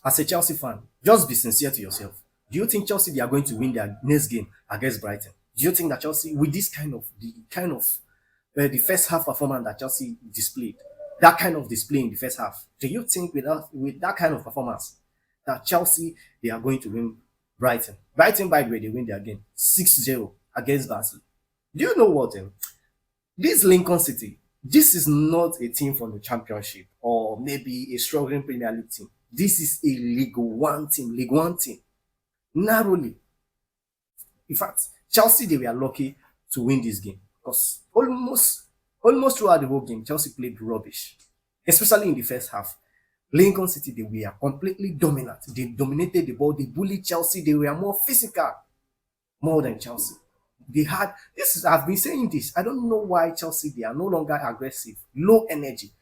As a Chelsea fan, just be sincere to yourself. Do you think Chelsea they are going to win their next game against Brighton? Do you think that Chelsea, with this the first half performance that Chelsea displayed, that kind of display in the first half, do you think with that kind of performance that Chelsea they are going to win Brighton? Brighton, by the way, they win their game 6-0 against Barcelona. Do you know what? This Lincoln City, this is not a team from the Championship or maybe a struggling Premier League team. This is a League One team, narrowly. In fact, Chelsea they were lucky to win this game because almost throughout the whole game, Chelsea played rubbish, especially in the first half. Lincoln City they were completely dominant. They dominated the ball. They bullied Chelsea. They were more physical, more than Chelsea. They had this. I've been saying this. I don't know why Chelsea they are no longer aggressive, low energy.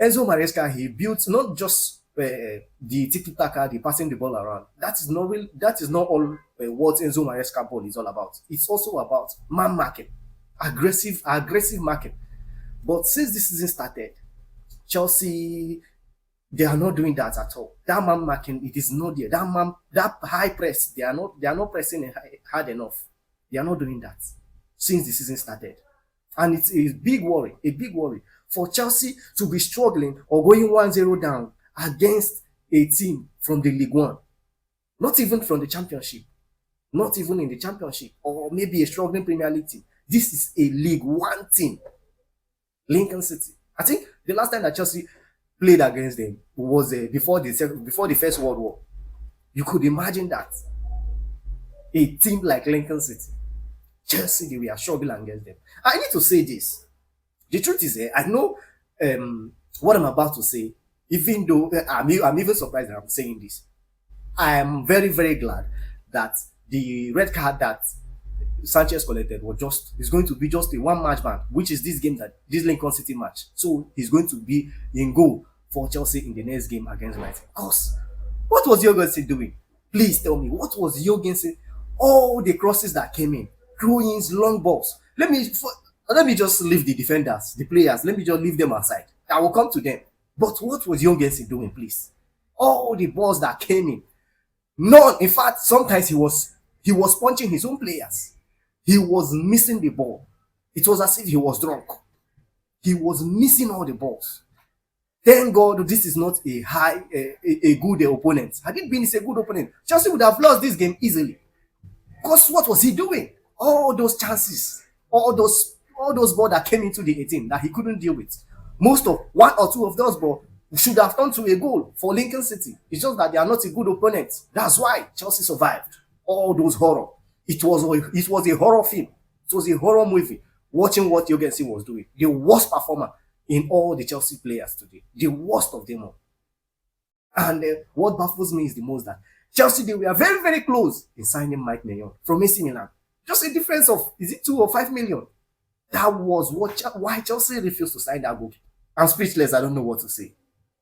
Enzo Maresca he built not just the tiki taka, the passing the ball around. That is not real. That is not all what Enzo Maresca ball is all about. It's also about man market, aggressive market. But since this season started, Chelsea they are not doing that at all. That man marking it is not there. That high press they are not pressing hard enough. They are not doing that since the season started. And it's a big worry for Chelsea to be struggling or going 1-0 down against a team from the League One, not even from the Championship, not even in the Championship, or maybe a struggling Premier League team. This is a League One team, Lincoln City. I think the last time that Chelsea played against them was before the First World War. You could imagine that a team like Lincoln City, Chelsea, they were struggling against them. I need to say this. The truth is, I know what I'm about to say, even though I'm even surprised that I'm saying this. I am very, very glad that the red card that Sanchez collected was just is going to be just a one match ban, which is this Lincoln City match. So he's going to be in goal for Chelsea in the next game against Brighton. Cause what was Jorgensen doing? Please tell me what was Jorgensen? All the crosses that came in, throw-ins, long balls. Let me just leave the defenders, the players. Let me just leave them aside. I will come to them. But what was Jorgensen doing, please? All the balls that came in, none. In fact, sometimes he was punching his own players. He was missing the ball. It was as if he was drunk. He was missing all the balls. Thank God this is not a good opponent. Had it been a good opponent, Chelsea would have lost this game easily. Because what was he doing? All those chances, all those balls that came into the 18 that he couldn't deal with. Most of one or two of those balls should have turned to a goal for Lincoln City. It's just that they are not a good opponent. That's why Chelsea survived all those horror. It was a horror film. It was a horror movie. Watching what Jorgensen was doing, the worst performer in all the Chelsea players today, the worst of them all. And what baffles me is the most that Chelsea they were very, very close in signing Mike Maignan from AC Milan. Just a difference of is it 2 or 5 million? That was why Chelsea refused to sign that goalkeeper. I'm speechless. I don't know what to say.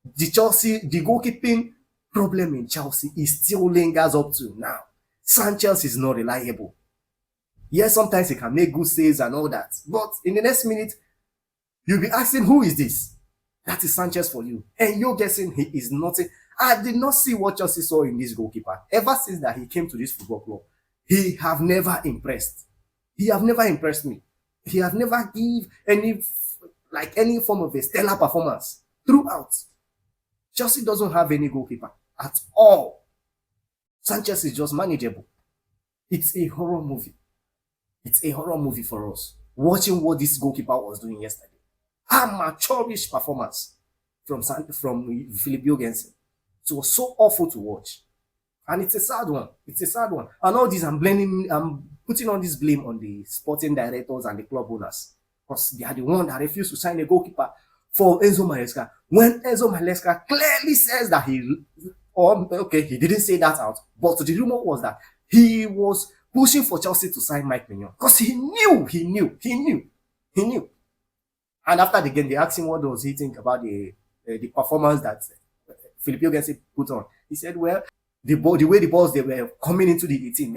The goalkeeping problem in Chelsea is still lingers up to now. Sanchez is not reliable. Yes, sometimes he can make good saves and all that, but in the next minute, you'll be asking, who is this? That is Sanchez for you. And you're guessing he is nothing. I did not see what Chelsea saw in this goalkeeper. Ever since that he came to this football club, he have never impressed. He have never impressed me. He have never give any form of a stellar performance throughout. Chelsea doesn't have any goalkeeper at all. Sanchez is just manageable. It's a horror movie. It's a horror movie for us. Watching what this goalkeeper was doing yesterday. Amateurish performance from Philip Jorgensen. It was so awful to watch. And it's a sad one. It's a sad one. And all this, I'm putting on this blame on the sporting directors and the club owners. Because they are the one that refused to sign a goalkeeper for Enzo Maresca. When Enzo Maresca clearly says that he didn't say that out. But the rumor was that he was pushing for Chelsea to sign Mike Maignan. Because he knew. And after the game, they asked him what does he think about the performance that Philip Jorgensen put on. He said, well, the way the balls they were coming into the 18,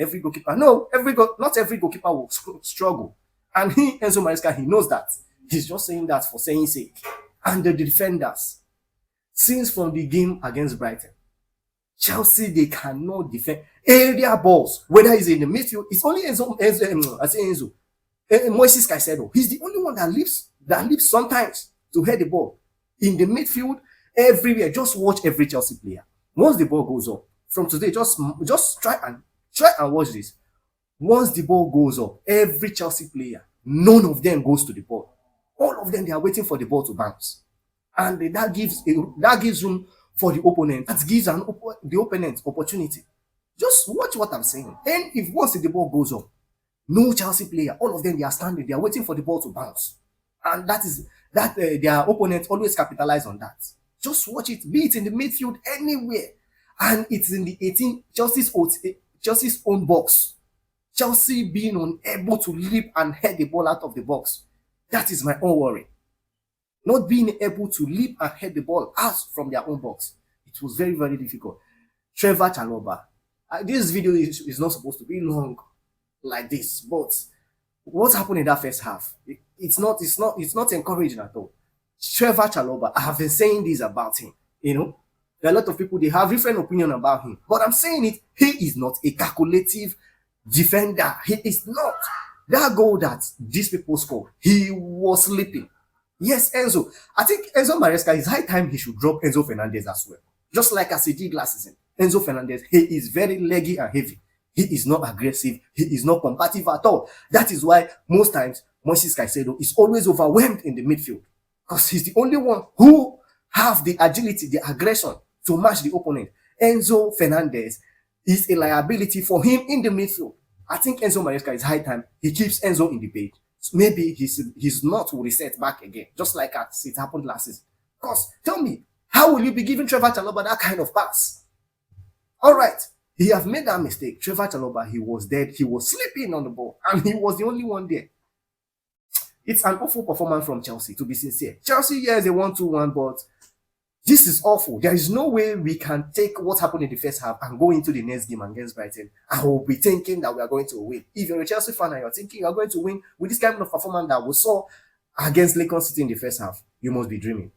not every goalkeeper will struggle. And Enzo Maresca, he knows that. He's just saying that for saying sake. And the defenders, since from the game against Brighton, Chelsea, they cannot defend area balls, whether it's in the midfield. It's only I say Enzo, Moises Caicedo. He's the only one that leaps sometimes to head the ball in the midfield everywhere. Just watch every Chelsea player. Once the ball goes up from today, just try and watch this. Once the ball goes up, every Chelsea player, none of them goes to the ball. All of them, they are waiting for the ball to bounce, and that gives room for the opponent. That gives the opponent opportunity. Just watch what I'm saying. And if once the ball goes up, no Chelsea player, all of them, they are standing, they are waiting for the ball to bounce, and their opponents always capitalize on that. Just watch it, be it in the midfield, anywhere, and it's in the 18 Chelsea's own box. Chelsea being unable to leap and head the ball out of the box. That is my own worry. Not being able to leap and head the ball out from their own box. It was very, very difficult. Trevor Chalobah. This video is not supposed to be long like this, but what happened in that first half? It's not encouraging at all. Trevor Chalobah, I have been saying this about him. There are a lot of people, they have different opinion about him, but I'm saying it. He is not a calculative defender. He is not. That goal that these people scored, he was sleeping. Yes, Enzo. I think Enzo Maresca, it's high time he should drop Enzo Fernandez as well. Just like as he did last season. Enzo Fernandez, he is very leggy and heavy. He is not aggressive. He is not combative at all. That is why most times Moises Caicedo is always overwhelmed in the midfield, because he's the only one who have the agility, the aggression to match the opponent. Enzo Fernandez is a liability for him in the midfield. I think Enzo Maresca, is high time he keeps Enzo in the bait. So maybe his knot will reset back again, just like as it happened last season. Because tell me, how will you be giving Trevor Chalobah that kind of pass? All right, he have made that mistake. Trevor Chalobah, he was dead. He was sleeping on the ball, and he was the only one there. It's an awful performance from Chelsea, to be sincere. Chelsea, yes, they won 2-1, but this is awful. There is no way we can take what happened in the first half and go into the next game against Brighton. I will be thinking that we are going to win. If you're a Chelsea fan and you're thinking you're going to win with this kind of performance that we saw against Lincoln City in the first half, you must be dreaming.